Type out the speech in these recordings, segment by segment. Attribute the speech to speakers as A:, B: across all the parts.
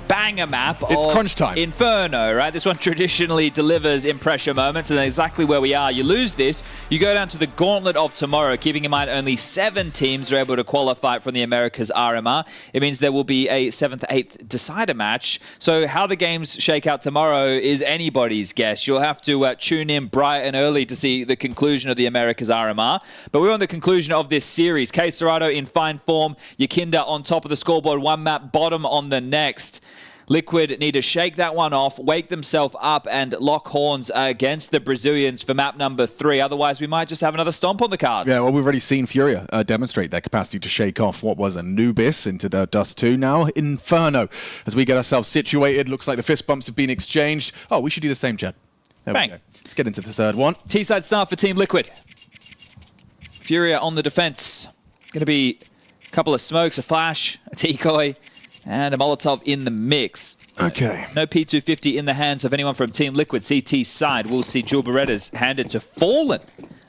A: banger map
B: It's
A: of
B: crunch time.
A: Inferno, right? This one traditionally delivers in pressure moments, and exactly where we are. You lose this, you go down to the gauntlet of tomorrow, keeping in mind only 7 teams are able to qualify from the Americas RMR. It means there will be a 7th, 8th decider match. So how the games shake out tomorrow is anybody's guess. You'll have to tune in bright and early to see the conclusion of the Americas RMR. But we're on the conclusion of this series. K-Serrato in fine form, Yakinda on top of the scoreboard, one map, bottom on the next. Liquid need to shake that one off, wake themselves up, and lock horns against the Brazilians for map number 3. Otherwise, we might just have another stomp on the cards.
B: Yeah, well, we've already seen FURIA demonstrate their capacity to shake off what was Anubis into the Dust 2. Now, Inferno. As we get ourselves situated, looks like the fist bumps have been exchanged. Oh, we should do the same, Chad. There
A: Bang.
B: we go. Let's get into the third one.
A: T-side start for Team Liquid. FURIA on the defense. Going to be a couple of smokes, a flash, a decoy, and a Molotov in the mix.
B: Okay.
A: No P250 in the hands of anyone from Team Liquid. CT side, we'll see Jewel Berettas handed to Fallen.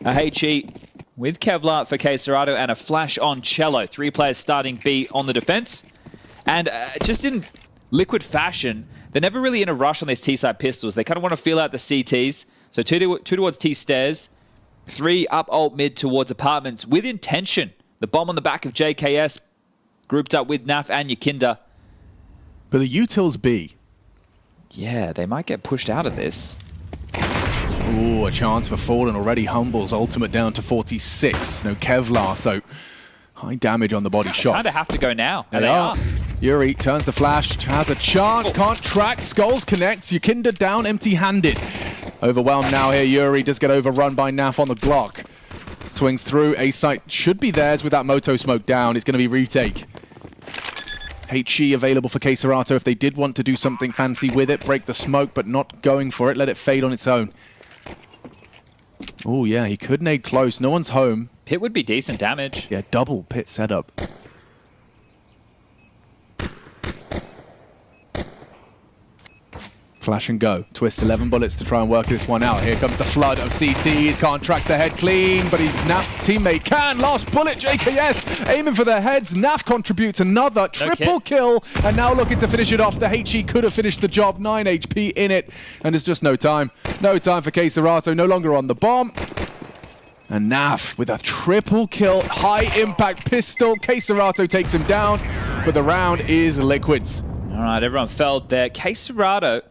A: A HE with Kevlar for K-Serrato and a flash on Cello. 3 players starting B on the defense. And just in Liquid fashion, they're never really in a rush on these T-side pistols. They kind of want to feel out the CTs. So 2 towards T-stairs, 3 up alt mid towards apartments with intention. The bomb on the back of JKS grouped up with Naf and Yakinda.
B: But the utils B.
A: Yeah, they might get pushed out of this.
B: Ooh, a chance for Fallen already humbles ultimate down to 46. No Kevlar, so high damage on the body shots.
A: Kind of have to go now.
B: They are. Yuri turns the flash, has a chance, can't track, Skulls connects, Yakinda down empty-handed. Overwhelmed now here, Yuri does get overrun by Naf on the Glock. Swings through, A site should be theirs with that Moto smoke down. It's going to be retake. HE available for K-Serrato if they did want to do something fancy with it. Break the smoke, but not going for it. Let it fade on its own. Oh, yeah, he could nade close. No one's home.
A: Pit would be decent damage.
B: Yeah, double pit setup. Flash and go. Twist 11 bullets to try and work this one out. Here comes the flood of CTs. Can't track the head clean, but his Naf teammate can. Last bullet, JKS aiming for their heads. Naf contributes another triple kill, and now looking to finish it off. The HE could have finished the job. 9 HP in it, and there's just no time. No time for K-Serrato. No longer on the bomb. And Naf with a triple kill, high impact pistol. K-Serrato takes him down, but the round is Liquid's.
A: All right, everyone felt there. K-Serrato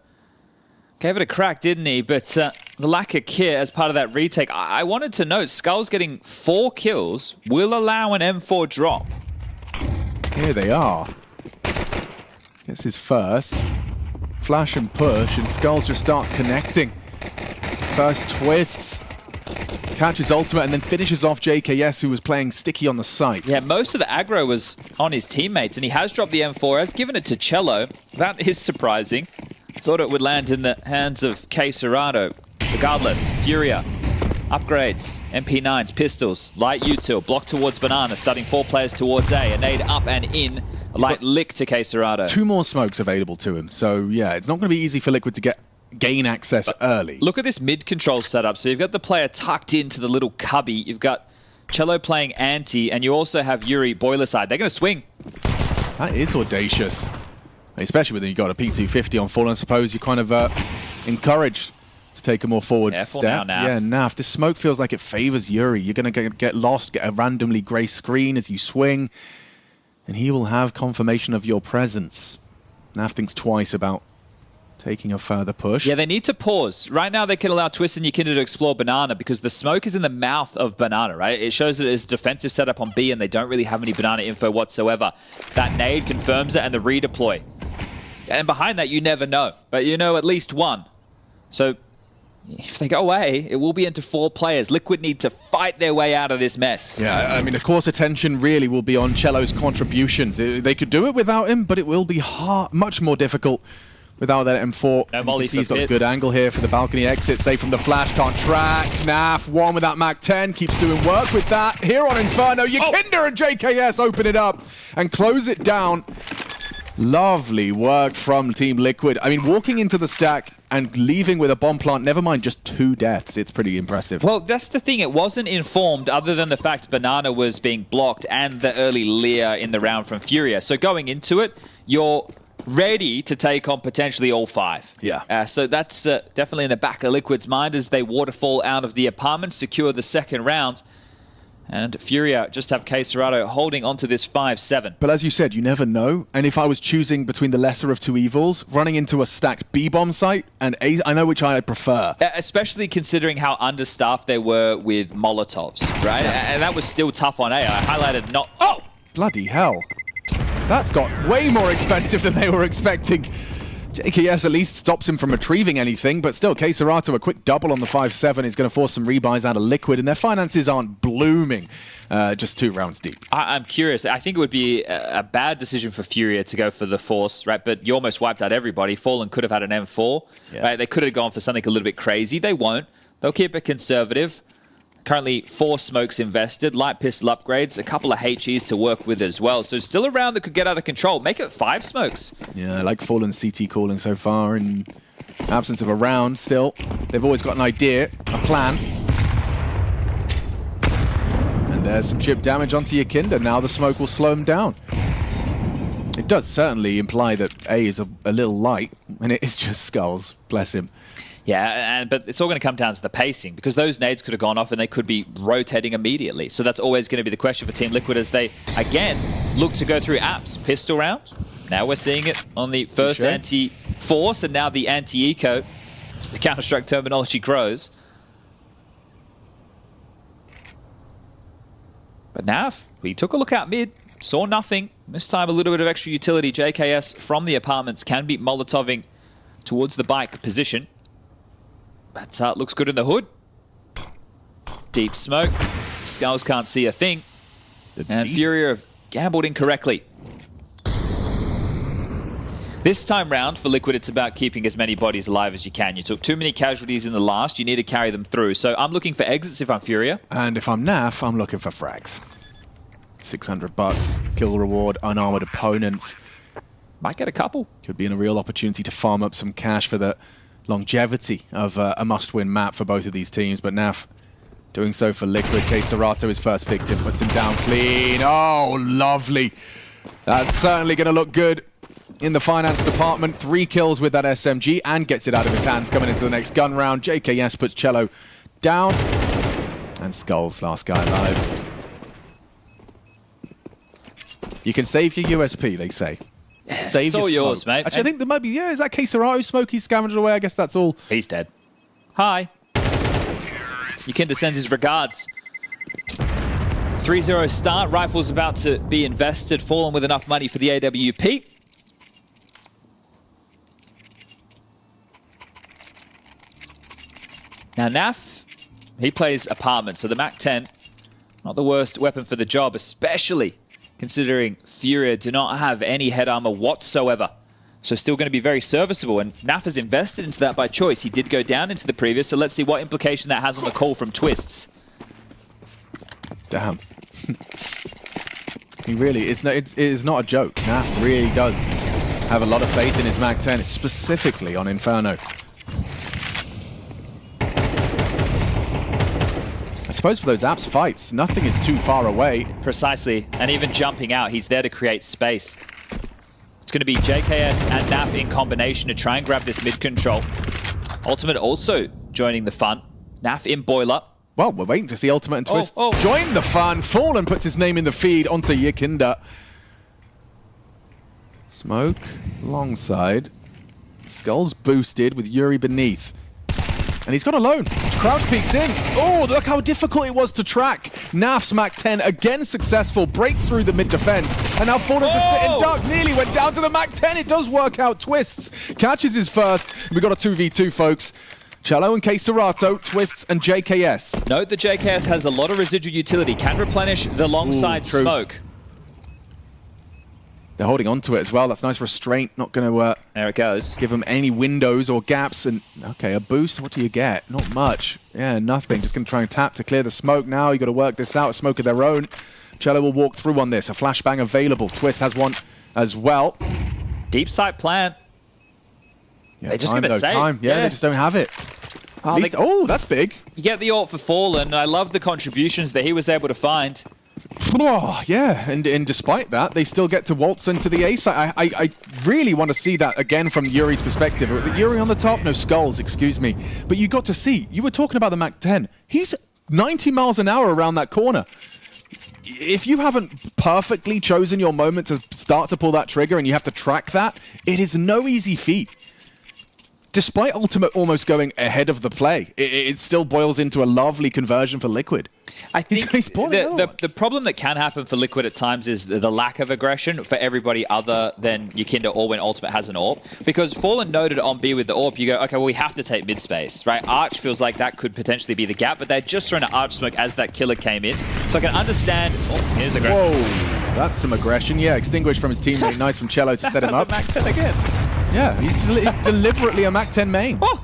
A: gave it a crack, didn't he? But the lack of kit as part of that retake. I wanted to note, Skull's getting 4 kills will allow an M4 drop.
B: Here they are. Gets his first. Flash and push, and Skulls just starts connecting. First twists. Catches ultimate and then finishes off JKS, who was playing sticky on the site.
A: Yeah, most of the aggro was on his teammates, and he has dropped the M4, has given it to Cello. That is surprising. Thought it would land in the hands of K-Serrato. Regardless, FURIA, upgrades, MP9s, pistols, light util, block towards Banana, starting 4 players towards A, a nade up and in, a light lick to K-Serrato.
B: 2 more smokes available to him, so yeah, it's not going to be easy for Liquid to gain access early.
A: Look at this mid-control setup. So you've got the player tucked into the little cubby, you've got Cello playing anti, and you also have Yuri boiler side. They're going to swing.
B: That is audacious. Especially when you've got a P250 on Fallen, I suppose you're kind of encouraged to take a more forward
A: Careful
B: step.
A: now, Naf.
B: Yeah, Naf. This smoke feels like it favors Yuri. You're going to get lost, get a randomly grey screen as you swing, and he will have confirmation of your presence. Naf thinks twice about taking a further push.
A: Yeah, they need to pause. Right now, they can allow Twist and Yakinda to explore Banana because the smoke is in the mouth of Banana, right? It shows that it's a defensive setup on B and they don't really have any Banana info whatsoever. That nade confirms it and the redeploy. And behind that, you never know. But you know at least one. So if they go away, it will be into 4 players. Liquid need to fight their way out of this mess.
B: Yeah, I mean, of course, attention really will be on Cello's contributions. They could do it without him, but it will be much more difficult without that M4.
A: No molly for
B: He's got a
A: Pit.
B: good angle here for the balcony exit. Safe from the flash, can't track. Naf, 1 with that Mac 10, keeps doing work with that. Here on Inferno, Yakinda and JKS open it up and close it down. Lovely work from Team Liquid. I mean, walking into the stack and leaving with a bomb plant, never mind just 2 deaths. It's pretty impressive.
A: Well, that's the thing. It wasn't informed other than the fact Banana was being blocked and the early Leer in the round from FURIA. So going into it, you're ready to take on potentially all 5.
B: Yeah.
A: So that's definitely in the back of Liquid's mind as they waterfall out of the apartments, secure the second round. And FURIA just have K-Serato holding onto this 5-7.
B: But as you said, you never know. And if I was choosing between the lesser of two evils, running into a stacked B-bomb site and A, I know which I prefer.
A: Especially considering how understaffed they were with Molotovs, right?
B: Yeah.
A: And that was still tough on A. I highlighted not... Oh!
B: Bloody hell. That's got way more expensive than they were expecting. JKS at least stops him from retrieving anything, but still, K-Serato, a quick double on the 5-7 is going to force some rebuys out of Liquid, and their finances aren't blooming just 2 rounds deep.
A: I'm curious. I think it would be a bad decision for FURIA to go for the Force, right? But you almost wiped out everybody. Fallen could have had an M4, right? They could have gone for something a little bit crazy. They won't. They'll keep it conservative. Currently 4 smokes invested, light pistol upgrades, a couple of HEs to work with as well. So still a round that could get out of control. Make it 5 smokes.
B: Yeah, I like Fallen CT calling so far in absence of a round still. They've always got an idea, a plan. And there's some chip damage onto Yakinda. Now the smoke will slow him down. It does certainly imply that A is a little light, and it is just skulls. Bless him.
A: Yeah, but it's all going to come down to the pacing because those nades could have gone off and they could be rotating immediately. So that's always going to be the question for Team Liquid as they, again, look to go through apps. Pistol round. Now we're seeing it on the first anti-force and now the anti-eco as the Counter-Strike terminology grows. But now, we took a look out mid, saw nothing. This time a little bit of extra utility. JKS from the apartments can be Molotoving towards the bike position. But looks good in the hood. Deep smoke. Skulls can't see a thing. And FURIA have gambled incorrectly. This time round for Liquid, it's about keeping as many bodies alive as you can. You took too many casualties in the last. You need to carry them through. So I'm looking for exits if I'm FURIA.
B: And if I'm NAF, I'm looking for frags. $600. Kill reward, unarmored opponents.
A: Might get a couple.
B: Could be in a real opportunity to farm up some cash for the longevity of a must-win map for both of these teams, but NAF doing so for Liquid. K-Serato, his first victim, puts him down clean. Oh, lovely. That's certainly going to look good in the finance department. 3 kills with that SMG and gets it out of his hands coming into the next gun round. JKS puts Cello down. And Skulls, last guy alive. You can save your USP, they say. Save
A: it's all yours, mate.
B: Actually, I think there might be, is that K-Serato smoke he's scavenged away? I guess that's all.
A: He's dead. Hi. Yakinda sends his regards. 3-0 start. Rifle's about to be invested. Fallen with enough money for the AWP. Now, Naf, he plays apartment, so the MAC-10, not the worst weapon for the job, especially considering FURIA do not have any head armor whatsoever. So still going to be very serviceable, and Naf has invested into that by choice. He did go down into the previous, so let's see what implication that has on the call from Twists.
B: Damn. He really, it is not a joke. Naf really does have a lot of faith in his MAC-10, specifically on Inferno. I suppose for those apps fights, nothing is too far away.
A: Precisely, and even jumping out, he's there to create space. It's going to be JKS and Naf in combination to try and grab this mid control. Ultimate also joining the fun. Naf in boiler.
B: Well, we're waiting to see Ultimate and Twists join the fun. Fallen puts his name in the feed onto Yakinda. Smoke, long side. Skulls boosted with Yuri beneath. And he's gone alone. Crouch peeks in. Oh, look how difficult it was to track. Naf's MAC-10 again successful. Breaks through the mid defense. And now Fallen to sit in dark. Nearly went down to the MAC-10. It does work out. Twists catches his first. We got a 2v2, folks. Cello and K-Serato, Twists and JKS.
A: Note that JKS has a lot of residual utility. Can replenish the long side smoke.
B: They're holding on to it as well. That's nice restraint. Not going to
A: there it goes.
B: Give them any windows or gaps. And okay, a boost. What do you get? Not much. Yeah, nothing. Just going to try and tap to clear the smoke now. You got to work this out. A smoke of their own. Cello will walk through on this. A flashbang available. Twist has one as well.
A: Deep sight plan.
B: Yeah,
A: they're just going to save.
B: Yeah, they just don't have it. Oh, that's big.
A: You get the ult for Fallen. I love the contributions that he was able to find.
B: Oh, yeah, and despite that, they still get to waltz into the A side. I really want to see that again from Yuri's perspective. Was it Yuri on the top? No, Skulls, excuse me. But you got to see, you were talking about the MAC-10. He's 90 miles an hour around that corner. If you haven't perfectly chosen your moment to start to pull that trigger and you have to track that, it is no easy feat. Despite Ultimate almost going ahead of the play, it still boils into a lovely conversion for Liquid.
A: I think the problem that can happen for Liquid at times is the lack of aggression for everybody other than Yukinda or when Ultimate has an AWP. Because Fallen noted on B with the AWP, you go, okay, well, we have to take mid space, right? Arch feels like that could potentially be the gap, but they're just throwing an Arch smoke as that killer came in. So I can understand... Oh, here's aggression.
B: Whoa, that's some aggression. Yeah, extinguished from his teammate. Nice from Cello to set him up.
A: That's a MAC-10 again.
B: Yeah, he's deliberately a MAC-10 main.
A: Oh.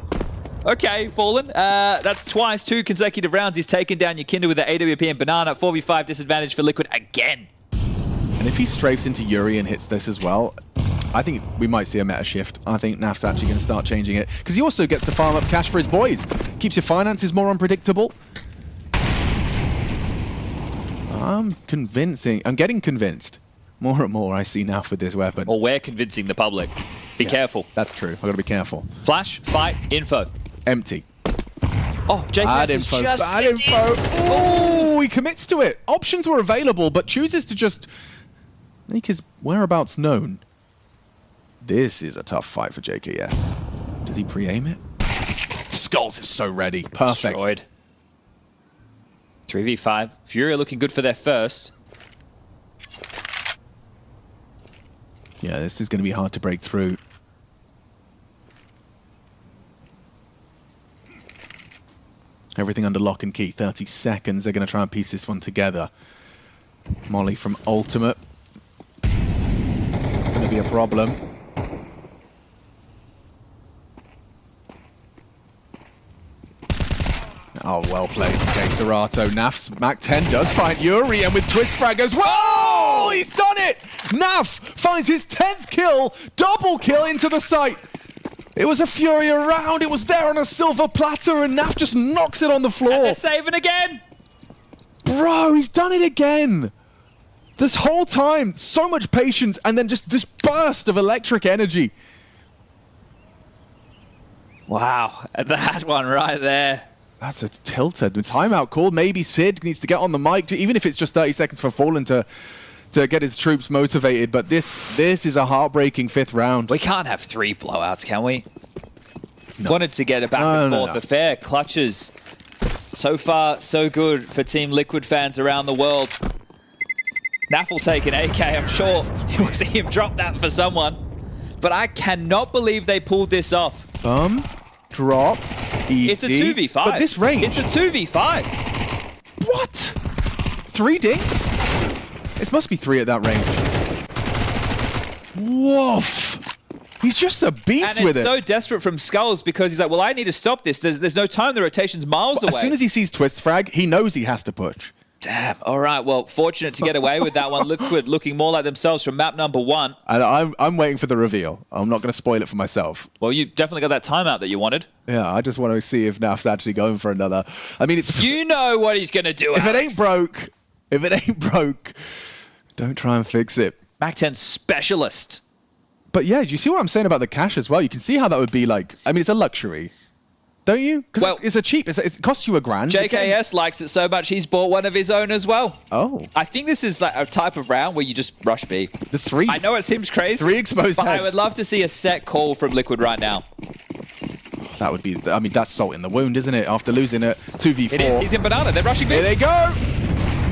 A: Okay, Fallen. That's twice, 2 consecutive rounds. He's taken down Yukinda with the AWP and Banana. 4v5 disadvantage for Liquid again.
B: And if he strafes into Yuri and hits this as well, I think we might see a meta shift. I think Naf's actually going to start changing it. Because he also gets to farm up cash for his boys. Keeps your finances more unpredictable. I'm getting convinced. More and more I see Naf with this weapon.
A: Well, we're convincing the public. Be careful.
B: That's true. I've got to be careful.
A: Flash, fight, info.
B: Empty.
A: Oh, JKS is just
B: bad info. Oh, he commits to it. Options were available, but chooses to just make his whereabouts known. This is a tough fight for JKS. Does he pre-aim it? Skulls is so ready. Perfect.
A: Destroyed. 3v5. FURIA looking good for their first.
B: Yeah, this is going to be hard to break through. Everything under lock and key. 30 seconds. They're going to try and piece this one together. Molly from Ultimate. Going to be a problem. Oh, well played from Serato. Naf's MAC-10 does find Yuri, and with twist frag as well. Oh, he's done it! Naf finds his 10th kill, double kill into the site. It was a FURIA round. It was there on a silver platter, and Naf just knocks it on the floor.
A: And they're saving again.
B: Bro, he's done it again. This whole time, so much patience, and then just this burst of electric energy.
A: Wow, that one right there.
B: That's a tilted. The timeout call. Maybe Sid needs to get on the mic, even if it's just 30 seconds for Fallen to get his troops motivated. But this is a heartbreaking 5th round.
A: We can't have 3 blowouts, can we? No. Wanted to get it back and forth. The fair clutches. So far, so good for Team Liquid fans around the world. Naf will take an AK. I'm sure you'll see him drop that for someone. But I cannot believe they pulled this off.
B: Drop. Easy.
A: It's a 2v5.
B: But this range.
A: It's a 2v5.
B: What? 3 dinks? It must be 3 at that range. Woof. He's just a beast with it.
A: And it's so desperate from Skulls because he's like, well, I need to stop this. There's no time. The rotation's miles away.
B: As soon as he sees twist frag, he knows he has to push.
A: Damn. All right. Well, fortunate to get away with that one. Liquid looking more like themselves from map number 1.
B: And I'm waiting for the reveal. I'm not going to spoil it for myself.
A: Well, you definitely got that timeout that you wanted.
B: Yeah, I just want to see if Naf's actually going for another. I mean, it's...
A: You know what he's going to do,
B: If it ain't broke, don't try and fix it.
A: MAC-10 specialist.
B: But yeah, do you see what I'm saying about the cash as well? You can see how that would be like... I mean, it's a luxury. Don't you? Because
A: well,
B: it's a cheap. It costs you $1,000.
A: JKS likes it so much he's bought one of his own as well.
B: Oh.
A: I think this is like a type of round where you just rush B.
B: There's 3.
A: I know it seems crazy.
B: 3 exposed
A: but
B: heads.
A: I would love to see a set call from Liquid right now.
B: That would be... I mean, that's salt in the wound, isn't it? After losing it 2v4.
A: It is. He's in Banana. They're rushing B.
B: Here they go.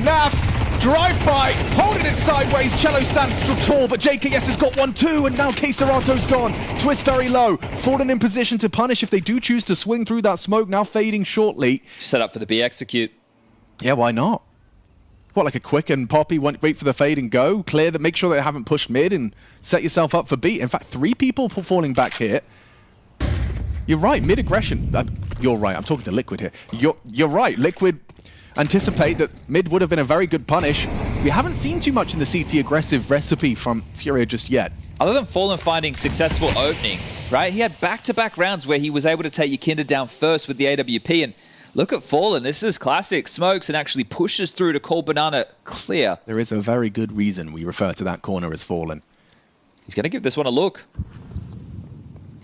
B: Naf. Drive-by, holding it sideways. Cello stands tall, but JKS has got 1 too, and now Serato's gone. Twist very low. Fallen in position to punish if they do choose to swing through that smoke, now fading shortly.
A: Set up for the B execute.
B: Yeah, why not? What, like a quick and poppy, wait for the fade and go? Clear that, make sure they haven't pushed mid and set yourself up for B. In fact, 3 people falling back here. You're right, mid-aggression. You're right, I'm talking to Liquid here. You're right, Liquid... anticipate that mid would have been a very good punish. We haven't seen too much in the CT aggressive recipe from FURIA just yet.
A: Other than Fallen finding successful openings, right? He had back-to-back rounds where he was able to take Yukinda down first with the AWP, and Look at Fallen. This is classic. Smokes and actually pushes through to call Banana clear.
B: There is a very good reason we refer to that corner as Fallen.
A: He's going to give this one a look.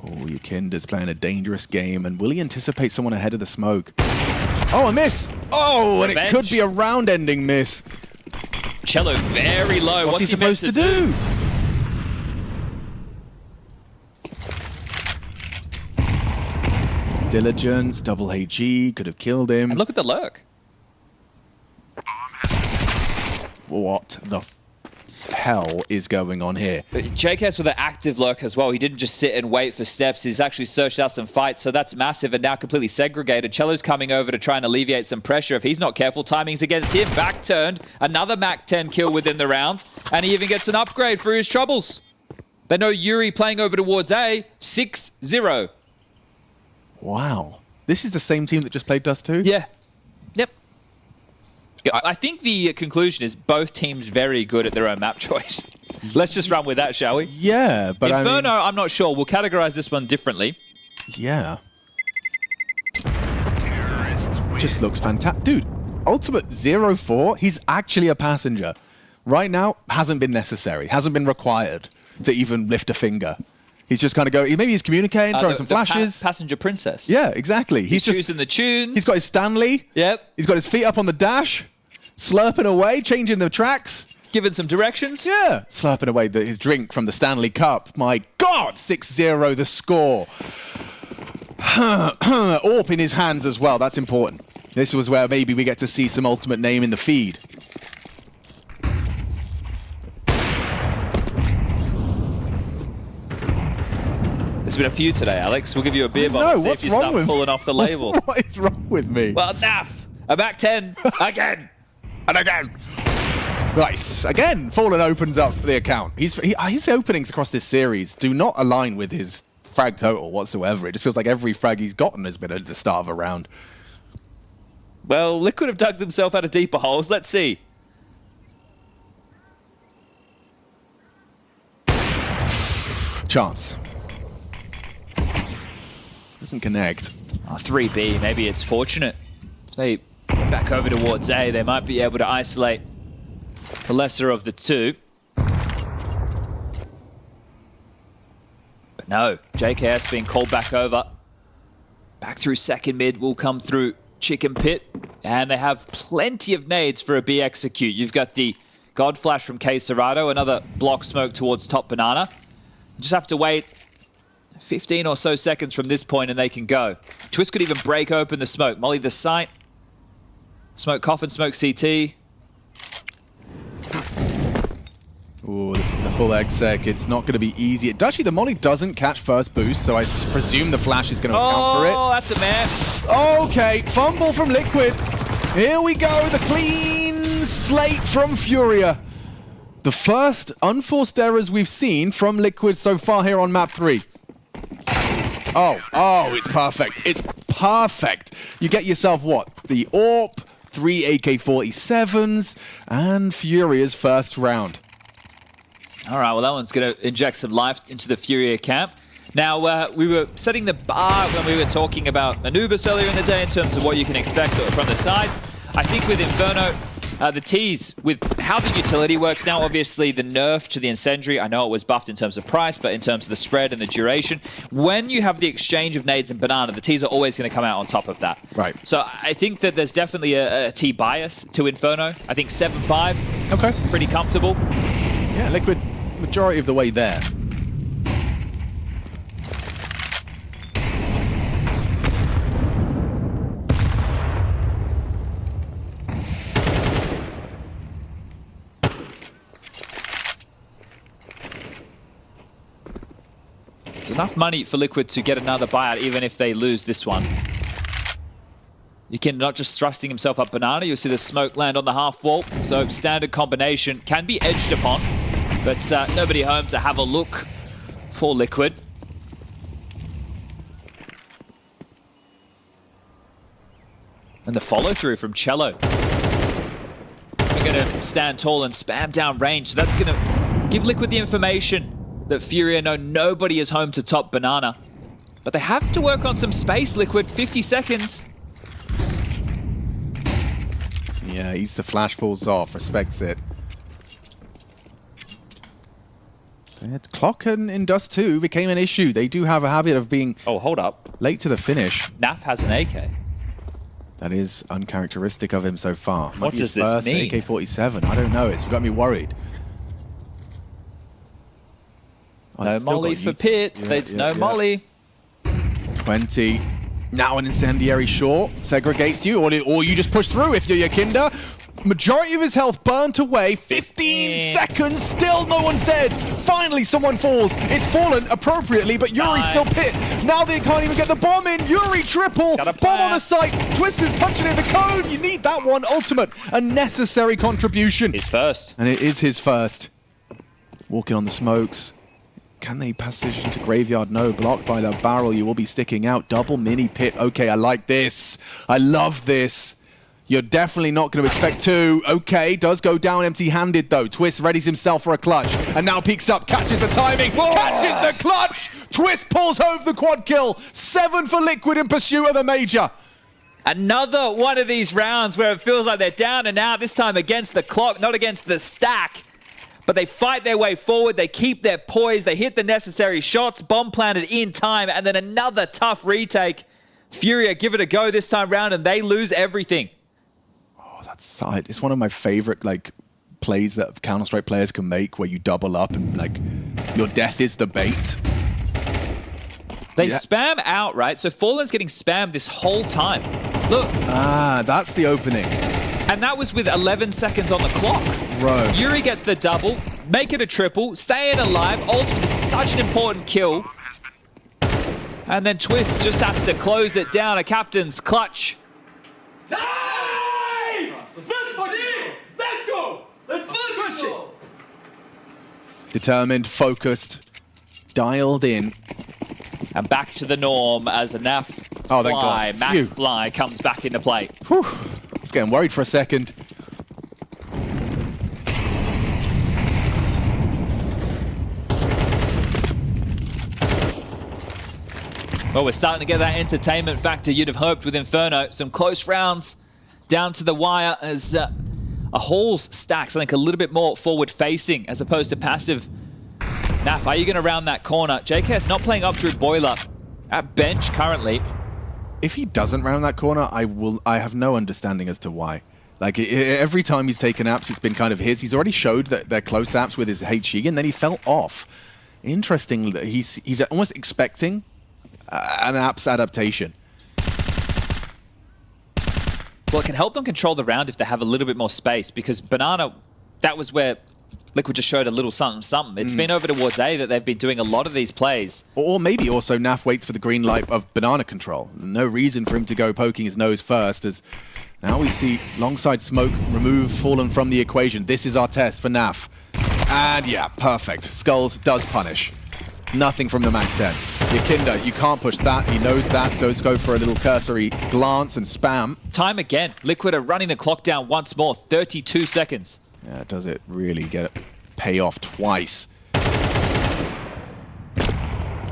B: Oh, Yukinda's playing a dangerous game, and will he anticipate someone ahead of the smoke? Oh, a miss! Oh, and it could be a round-ending miss.
A: Cello very low.
B: What's he supposed to do? Diligence, double HE, could have killed him.
A: And look at the lurk.
B: What the hell is going on here?
A: JKS with an active lurk as well. He didn't just sit and wait for steps. He's actually searched out some fights, so that's massive and now completely segregated. Cello's coming over to try and alleviate some pressure. If he's not careful, timing's against him. Back turned. Another Mac 10 kill within the round, and he even gets an upgrade for his troubles. They know Yuri playing over towards A, 6-0.
B: Wow. This is the same team that just played Dust 2?
A: Yeah. Yep. I think the conclusion is both teams very good at their own map choice. Let's just run with that, shall we?
B: Yeah, but
A: Inferno,
B: I mean,
A: I'm not sure. We'll categorize this one differently.
B: Yeah. Just looks fantastic. Dude, Ultimate 0-4, he's actually a passenger. Right now, hasn't been necessary, hasn't been required to even lift a finger. He's just kind of going, maybe he's communicating, throwing some flashes.
A: Passenger princess.
B: Yeah, exactly.
A: He's just choosing the tunes.
B: He's got his Stanley.
A: Yep.
B: He's got his feet up on the dash, slurping away, changing the tracks.
A: Giving some directions.
B: Yeah. Slurping away his drink from the Stanley Cup. My God, 6-0 the score. AWP in his hands as well. That's important. This was where maybe we get to see some ultimate name in the feed.
A: There's been a few today, Alex. We'll give you a beer bottle. See if you start pulling off the label.
B: What is wrong with me?
A: Well, Naf, a back 10 again and again.
B: Nice. Again, Fallen opens up the account. His openings across this series do not align with his frag total whatsoever. It just feels like every frag he's gotten has been at the start of a round.
A: Well, Liquid have dug themselves out of deeper holes. Let's see.
B: Chance. Doesn't connect.
A: Oh, 3B, maybe it's fortunate. If they get back over towards A, they might be able to isolate the lesser of the two. But no, JKS being called back over. Back through second mid will come through Chicken Pit. And they have plenty of nades for a B execute. You've got the God Flash from K Serato, another block smoke towards top Banana. You just have to wait 15 or so seconds from this point and they can go. Twist could even break open the smoke. Molly the site. Smoke Coffin, smoke CT.
B: Ooh, this is the full exec. It's not going to be easy. Actually, the Molly doesn't catch first boost, so I presume the flash is going to account for it.
A: Oh, that's a mess.
B: Okay, fumble from Liquid. Here we go, the clean slate from FURIA. The first unforced errors we've seen from Liquid so far here on map 3. Oh, it's perfect. It's perfect. You get yourself what? The AWP, 3 AK-47s, and FURIA's first round.
A: All right, well, that one's going to inject some life into the FURIA camp. Now, we were setting the bar when we were talking about Anubis earlier in the day in terms of what you can expect from the sides. I think with Inferno, the tease with how the utility works now, obviously the nerf to the Incendiary, I know it was buffed in terms of price, but in terms of the spread and the duration, when you have the exchange of nades and Banana, the tees are always going to come out on top of that.
B: Right.
A: So I think that there's definitely a T bias to Inferno. I think 7-5.
B: Okay.
A: Pretty comfortable.
B: Yeah, Liquid, majority of the way there.
A: It's enough money for Liquid to get another buyout, even if they lose this one. You can not just thrusting himself up Banana, you'll see the smoke land on the half wall. So standard combination can be edged upon, but nobody home to have a look for Liquid. And the follow through from Cello. We're going to stand tall and spam down range. So that's going to give Liquid the information that FURIA know nobody is home to top Banana. But they have to work on some space, Liquid. 50 seconds.
B: Yeah, he's the flash falls off. Respects it. Clock in Dust 2 became an issue. They do have a habit of being
A: hold up.
B: Late to the finish.
A: Naf has an AK.
B: That is uncharacteristic of him so far.
A: What does this mean?
B: AK-47. I don't know. It's got me worried.
A: No molly for Pit. There's no molly.
B: 20. Now an incendiary short segregates you, or you just push through if you're Yakinda. Majority of his health burnt away. 15 seconds, still no one's dead. Finally, someone falls. It's fallen appropriately, but Yuri's still pit. Now they can't even get the bomb in. Yuri triple. Bomb on the site. Twist is punching in the cone. You need that one. Ultimate. A necessary contribution.
A: His first.
B: And it is his first. Walking on the smokes. Can they passage into Graveyard? No. Blocked by the barrel. You will be sticking out. Double mini pit. Okay, I like this. I love this. You're definitely not going to expect two. Okay, does go down empty-handed though. Twist readies himself for a clutch. And now peeks up, catches the timing, catches the clutch! Twist pulls home the quad kill. 7 for Liquid in pursuit of the Major.
A: Another one of these rounds where it feels like they're down and out, this time against the clock, not against the stack. But they fight their way forward, they keep their poise, they hit the necessary shots, bomb planted in time, and then another tough retake. FURIA give it a go this time round and they lose everything.
B: Side. It's one of my favorite plays that Counter-Strike players can make, where you double up and your death is the bait.
A: They spam out, right? So Fallen's getting spammed this whole time. Look.
B: Ah, that's the opening.
A: And that was with 11 seconds on the clock.
B: Bro.
A: Yuri gets the double, make it a triple, staying alive. Ultimate is such an important kill. And then Twist just has to close it down. A captain's clutch.
C: Let's go! Let's push it!
B: Determined, focused, dialed in.
A: And back to the norm as a Naf fly, Mac fly comes back into play.
B: Whew. I was getting worried for a second.
A: Well, we're starting to get that entertainment factor you'd have hoped with Inferno. Some close rounds down to the wire as a Halls stacks, I think, a little bit more forward-facing as opposed to passive. Naf, are you going to round that corner? JKS not playing up through Boiler at bench currently.
B: If he doesn't round that corner, I have no understanding as to why. Every time he's taken apps, it's been kind of his. He's already showed that they're close apps with his HE, and then he fell off. Interesting that he's almost expecting an apps adaptation.
A: Well, it can help them control the round if they have a little bit more space, because Banana, that was where Liquid just showed a little something. It's been over towards A that they've been doing a lot of these plays.
B: Or maybe also Naf waits for the green light of Banana control. No reason for him to go poking his nose first, as now we see Longside Smoke remove Fallen from the equation. This is our test for Naf. And yeah, perfect. Skulls does punish. Nothing from the Mac-10. Yakinda, you can't push that. He knows that. Does go for a little cursory glance and spam.
A: Time again. Liquid are running the clock down once more. 32 seconds.
B: Yeah, does it really get it pay off twice?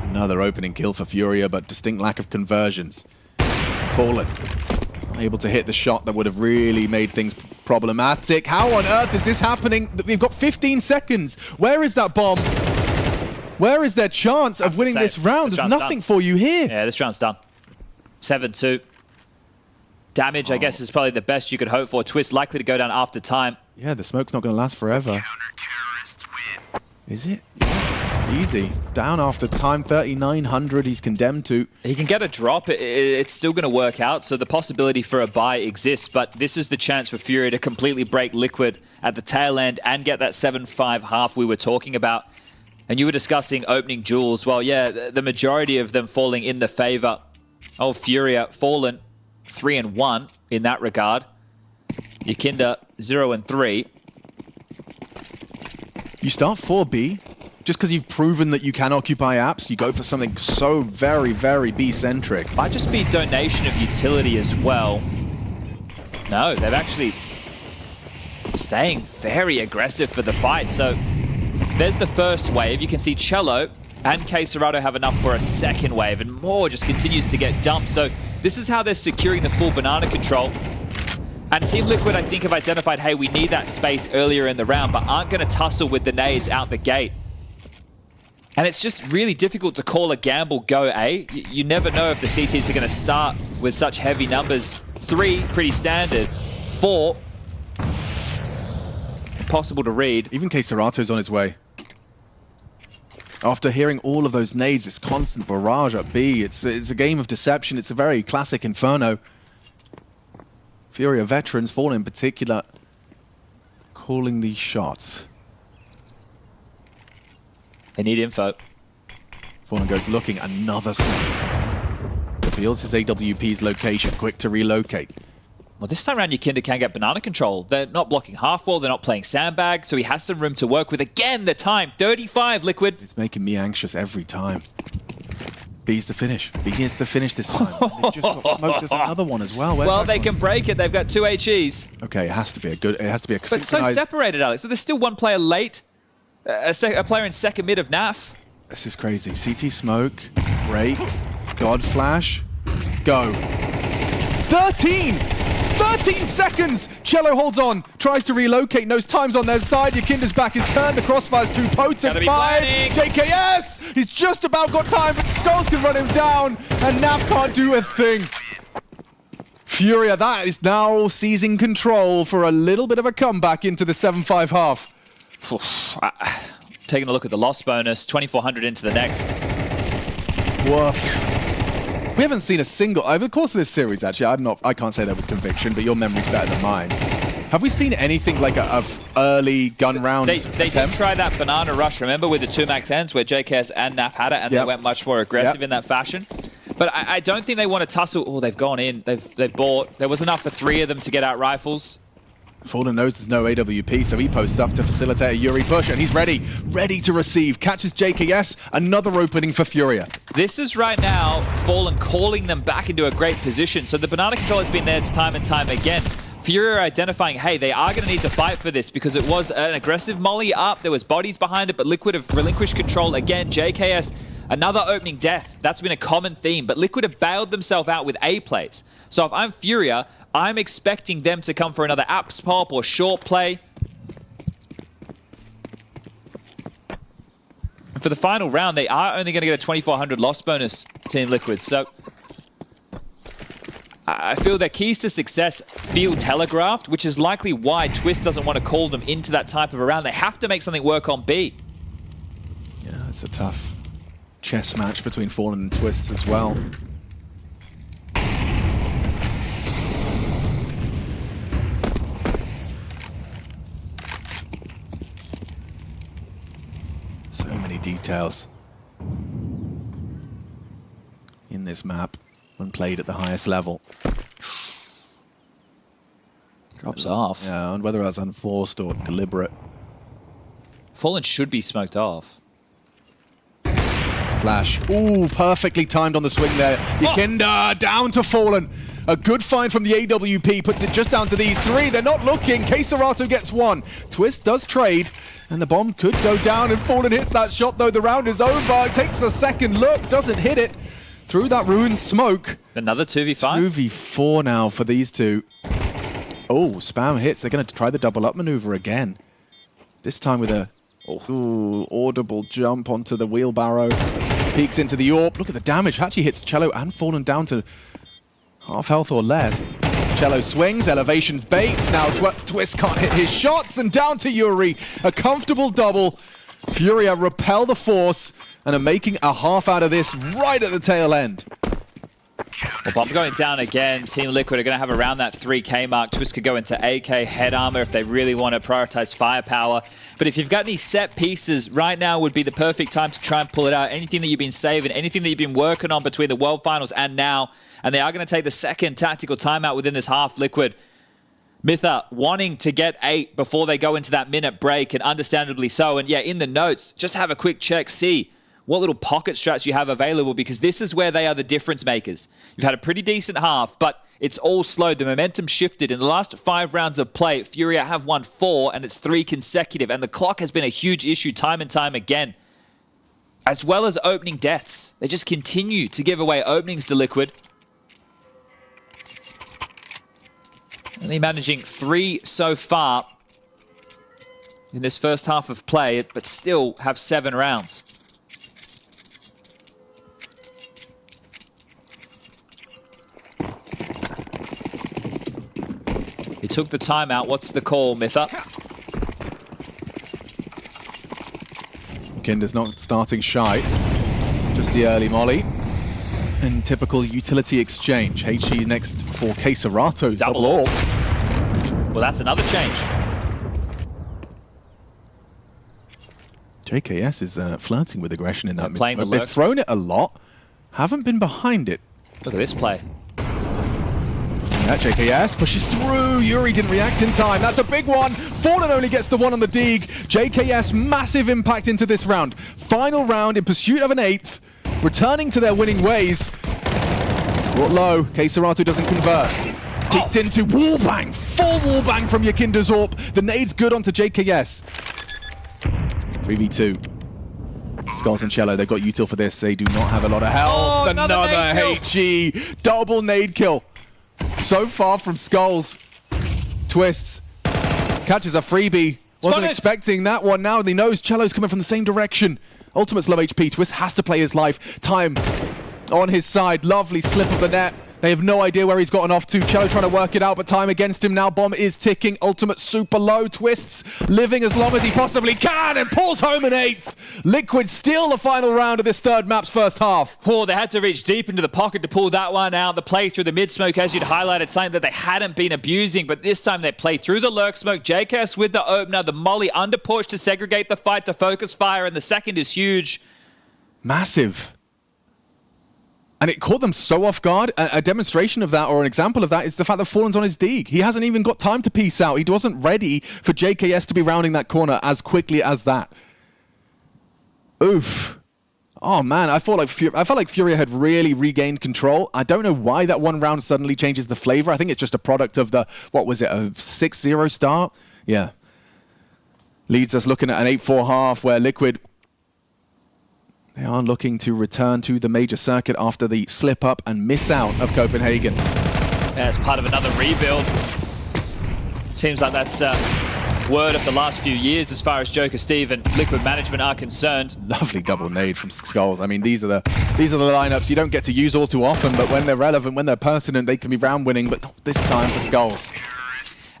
B: Another opening kill for FURIA, but distinct lack of conversions. Fallen. Able to hit the shot that would have really made things problematic. How on earth is this happening? We've got 15 seconds. Where is that bomb? Where is their chance of winning this round? There's nothing for you here.
A: Yeah, this round's done. 7-2. Damage, I guess, is probably the best you could hope for. Twist likely to go down after time.
B: Yeah, the smoke's not going to last forever. Is it? Yeah, easy. Down after time, 3,900 he's condemned to.
A: He can get a drop. It's still going to work out, so the possibility for a buy exists, but this is the chance for FURIA to completely break Liquid at the tail end and get that 7-5 half we were talking about. And you were discussing opening duels. Well, yeah, the majority of them falling in the favor of FURIA. Fallen 3-1 in that regard. Yakinda 0-3.
B: You start 4B just because you've proven that you can occupy apps. You go for something so very, very B-centric.
A: Might just be donation of utility as well. No, they've actually staying very aggressive for the fight. So there's the first wave. You can see Cello and K Serrato have enough for a second wave, and more just continues to get dumped. So this is how they're securing the full Banana control. And Team Liquid, I think, have identified, hey, we need that space earlier in the round, but aren't going to tussle with the nades out the gate. And it's just really difficult to call a gamble go A. You never know if the CTs are going to start with such heavy numbers. 3, pretty standard. 4, impossible to read.
B: Even Caserato's on his way. After hearing all of those nades, this constant barrage at B, it's a game of deception. It's a very classic Inferno. FURIA veterans, Fallen in particular, calling these shots.
A: They need info.
B: Fallen goes looking, another smoke. Reveals his AWP's location, quick to relocate.
A: Well, this time around, Yakinda can get banana control. They're not blocking half wall, they're not playing sandbag, so he has some room to work with. Again, the time, 35, Liquid.
B: It's making me anxious every time. B's the finish. B is the finish this time. They've just got smoked. There's another one as well.
A: Well, they can break it. They've got 2 HEs.
B: Okay, it has to be a good. It has to be a.
A: But so separated, Alex. So there's still one player late. A player in second mid of NAF.
B: This is crazy. CT smoke, break, God flash, go. 13 seconds! Cello holds on, tries to relocate, knows time's on their side. Yakinda's back is turned, the crossfire's too potent. Fired. JKS! He's just about got time, but Skulls can run him down, and NAF can't do a thing. FURIA, that is now seizing control for a little bit of a comeback into the 7-5 half.
A: Taking a look at the loss bonus, 2,400 into the next.
B: Woof. We haven't seen a single, over the course of this series actually, I can't say that with conviction, but your memory's better than mine. Have we seen anything like a early gun round
A: They did try that banana rush, remember, with the 2 MAC-10s where JKS and NAF had it, and they went much more aggressive in that fashion. But I don't think they want to tussle. Oh, they've gone in, they've bought. There was enough for 3 of them to get out rifles.
B: Fallen knows there's no AWP, so he posts up to facilitate a Yuri push, and he's ready to receive. Catches JKS, another opening for FURIA.
A: This is right now Fallen calling them back into a great position. So the banana control has been theirs time and time again. FURIA are identifying, hey, they are going to need to fight for this because it was an aggressive molly up. There was bodies behind it, but Liquid have relinquished control again. JKS, another opening death. That's been a common theme, but Liquid have bailed themselves out with A plays. So if I'm FURIA, I'm expecting them to come for another apps pop or short play. And for the final round, they are only going to get a 2,400 loss bonus, Team Liquid. So I feel their keys to success feel telegraphed, which is likely why Twist doesn't want to call them into that type of a round. They have to make something work on B.
B: Yeah, it's a tough chess match between Fallen and Twist as well. So many details in this map when played at the highest level.
A: Drops off.
B: Yeah, and whether that's unforced or deliberate.
A: Fallen should be smoked off.
B: Flash. Ooh, perfectly timed on the swing there. Yakinda down to Fallen. A good find from the AWP, puts it just down to these 3. They're not looking. Caserato gets 1. Twist does trade, and the bomb could go down, and Fallen hits that shot, though the round is over. Takes a second look, doesn't hit it. Through that ruined smoke.
A: Another 2v5?
B: 2v4 now for these two. Oh, spam hits. They're going to try the double up maneuver again. This time with a audible jump onto the wheelbarrow. Peeks into the AWP. Look at the damage. Actually hits Cello and Fallen down to half health or less. Cello swings, elevation baits. Now Twist can't hit his shots, and down to Yuri. A comfortable double. FURIA repel the force and are making a half out of this right at the tail end.
A: Well, bomb going down again. Team Liquid are going to have around that 3K mark. Twist could go into AK head armor if they really want to prioritize firepower. But if you've got any set pieces, right now would be the perfect time to try and pull it out. Anything that you've been saving, anything that you've been working on between the World Finals and now. And they are going to take the second tactical timeout within this half. Liquid, Mytha wanting to get 8 before they go into that minute break, and understandably so. And yeah, in the notes, just have a quick check, see what little pocket strats you have available, because this is where they are the difference makers. You've had a pretty decent half, but it's all slowed. The momentum shifted. In the last 5 rounds of play, FURIA have won 4, and it's 3 consecutive. And the clock has been a huge issue time and time again. As well as opening deaths. They just continue to give away openings to Liquid. Only managing 3 so far in this first half of play, but still have 7 rounds. He took the timeout. What's the call, Mitha?
B: Kinder's not starting shy. Just the early molly. And typical utility exchange. HE next for Caserato's
A: Double
B: AWP.
A: Well, that's another change.
B: JKS is flirting with aggression in that mid.
A: Playing the
B: They've
A: lurk.
B: thrown it a lot. Haven't been behind it.
A: Look at this play.
B: Yeah, JKS pushes through. Yuri didn't react in time. That's a big one. Fallen only gets the one on the dig. JKS, massive impact into this round. Final round in pursuit of an 8th. Returning to their winning ways. Brought low. Caseratu doesn't convert. Peeked into wallbang. Full wallbang from Yakinda's AWP. The nade's good onto JKS. 3v2. Skulls and Cello, they've got util for this. They do not have a lot of health.
A: Oh, another nade
B: HE. Double nade kill. So far from Skulls. Twists. Catches a freebie. Wasn't
A: Spotted.
B: expecting that one. Now he knows Cello's coming from the same direction. Ultimate's low HP. Twist has to play his life. Time on his side. Lovely slip of the net. They have no idea where he's gotten off to. Cello trying to work it out, but time against him now. Bomb is ticking. Ultimate super low. Twists living as long as he possibly can and pulls home an 8th. Liquid steal the final round of this third map's first half.
A: Oh, they had to reach deep into the pocket to pull that one out. The play through the mid-smoke, as you'd highlighted, something that they hadn't been abusing, but this time they play through the lurk smoke. JKS with the opener, the molly under push to segregate the fight, to focus fire, and the second is huge.
B: Massive. And it caught them so off guard. A demonstration of that, or an example of that, is the fact that Fallen's on his dig. He hasn't even got time to peace out. He wasn't ready for JKS to be rounding that corner as quickly as that. Oof. Oh man, I felt like FURIA had really regained control. I don't know why that one round suddenly changes the flavor. I think it's just a product of the, what was it, a 6-0 start? Yeah. Leads us looking at an 8-4 half where Liquid, they are looking to return to the major circuit after the slip up and miss out of Copenhagen.
A: Yeah, it's part of another rebuild. Seems like that's word of the last few years as far as Joker Steve and Liquid management are concerned.
B: Lovely double nade from Skulls. I mean, these are the lineups you don't get to use all too often, but when they're relevant, when they're pertinent, they can be round winning, but not this time for Skulls.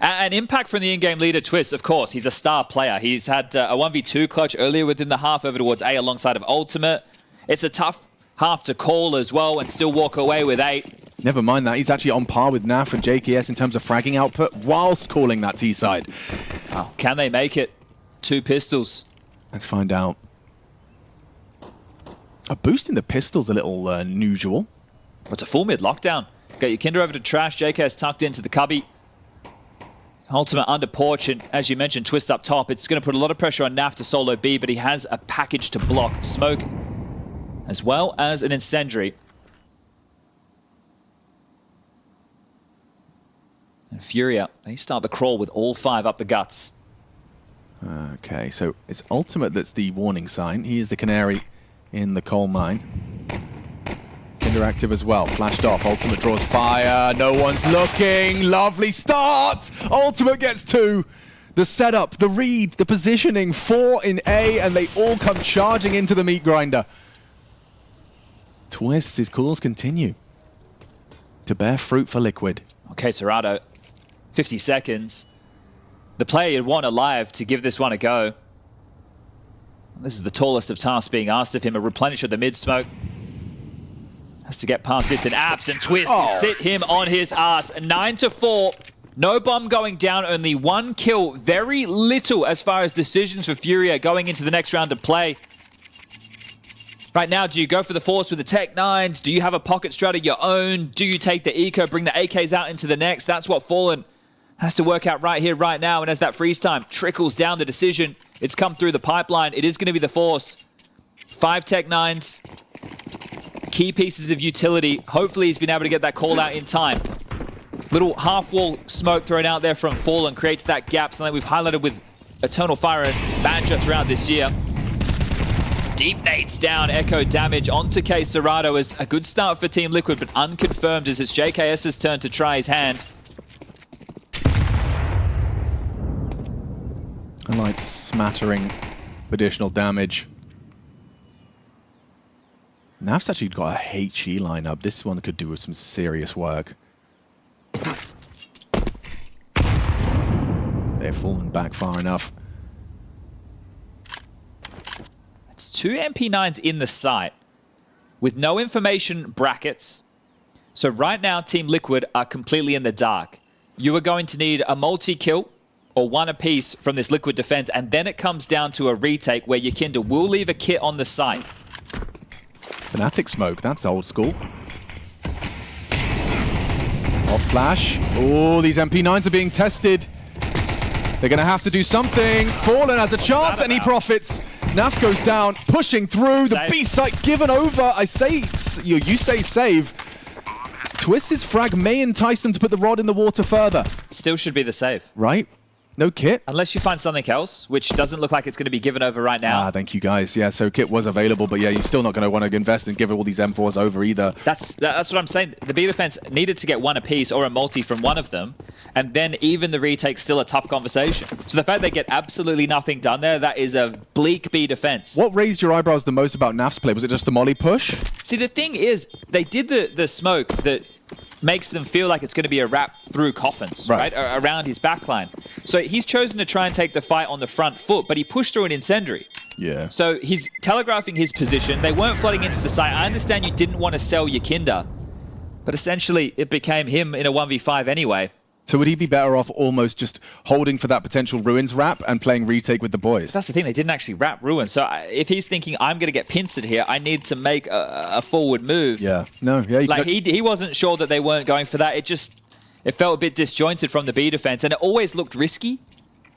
A: An impact from the in-game leader, Twist, of course. He's a star player. He's had a 1v2 clutch earlier within the half over towards A alongside of Ultimate. It's a tough half to call as well and still walk away with 8.
B: Never mind that. He's actually on par with NAF and JKS in terms of fragging output whilst calling that T-side.
A: Oh, can they make it? 2 pistols.
B: Let's find out. A boost in the pistol's a little unusual.
A: It's a full mid lockdown. Got your Kinder over to Trash. JKS tucked into the cubby. Ultimate under porch, and as you mentioned, Twist up top. It's going to put a lot of pressure on NAF to solo B, but he has a package to block smoke as well as an incendiary. And FURIA, they start the crawl with all 5 up the guts.
B: Okay, so it's Ultimate that's the warning sign. He is the canary in the coal mine. Kinder active as well. Flashed off. Ultimate draws fire. No one's looking. Lovely start. Ultimate gets 2. The setup, the read, the positioning. 4 in A, and they all come charging into the meat grinder. Twist, his calls continue to bear fruit for Liquid.
A: Okay, Serrato, 50 seconds. The player you'd want alive to give this one a go. This is the tallest of tasks being asked of him. A replenish of the mid-smoke. Has to get past this, and Abs and Twist sit him on his ass. 9-4. No bomb going down, only 1 kill. Very little as far as decisions for FURIA going into the next round of play. Right now, do you go for the force with the Tech 9s? Do you have a pocket strat of your own? Do you take the eco, bring the AKs out into the next? That's what Fallen has to work out right here, right now. And as that freeze time trickles down the decision, it's come through the pipeline. It is going to be the force. 5 Tech 9s. Key pieces of utility. Hopefully he's been able to get that call out in time. Little half-wall smoke thrown out there from Fallen creates that gap, something we've highlighted with Eternal Fire and Badger throughout this year. Deep nades down, echo damage onto K Serrato as a good start for Team Liquid, but unconfirmed as it's JKS's turn to try his hand.
B: A light smattering of additional damage. Nav's actually got a HE lineup. This one could do with some serious work. They've fallen back far enough.
A: It's 2 MP9s in the site with no information brackets. So right now, Team Liquid are completely in the dark. You are going to need a multi-kill or one apiece from this Liquid defense, and then it comes down to a retake where Yakinda will leave a kit on the site.
B: Fnatic smoke, that's old school. Hot flash. Oh, these MP9s are being tested. They're going to have to do something. Fallen has a chance, and he profits. Naf goes down, pushing through. The B site given over. I say, you say save. Twist's frag may entice them to put the rod in the water further.
A: Still should be the save.
B: Right? No kit.
A: Unless you find something else, which doesn't look like it's going to be given over right now.
B: Ah, thank you guys. Yeah, so kit was available, but yeah, you're still not going to want to invest and give all these M4s over either.
A: That's what I'm saying. The B defense needed to get one apiece or a multi from one of them, and then even the retake's still a tough conversation. So the fact they get absolutely nothing done there, that is a bleak B defense.
B: What raised your eyebrows the most about Naf's play? Was it just the molly push?
A: See, the thing is, they did the smoke that makes them feel like it's going to be a wrap through coffins, right? Around his backline. So he's chosen to try and take the fight on the front foot, but he pushed through an incendiary.
B: Yeah.
A: So he's telegraphing his position. They weren't flooding into the site. I understand you didn't want to sell Yakinda, but essentially it became him in a 1v5 anyway.
B: So would he be better off almost just holding for that potential Ruins wrap and playing retake with the boys?
A: That's the thing. They didn't actually wrap Ruins. So if he's thinking, I'm going to get pincered here, I need to make a forward move.
B: Yeah. No, yeah.
A: Like he wasn't sure that they weren't going for that. It felt a bit disjointed from the B defense, and it always looked risky,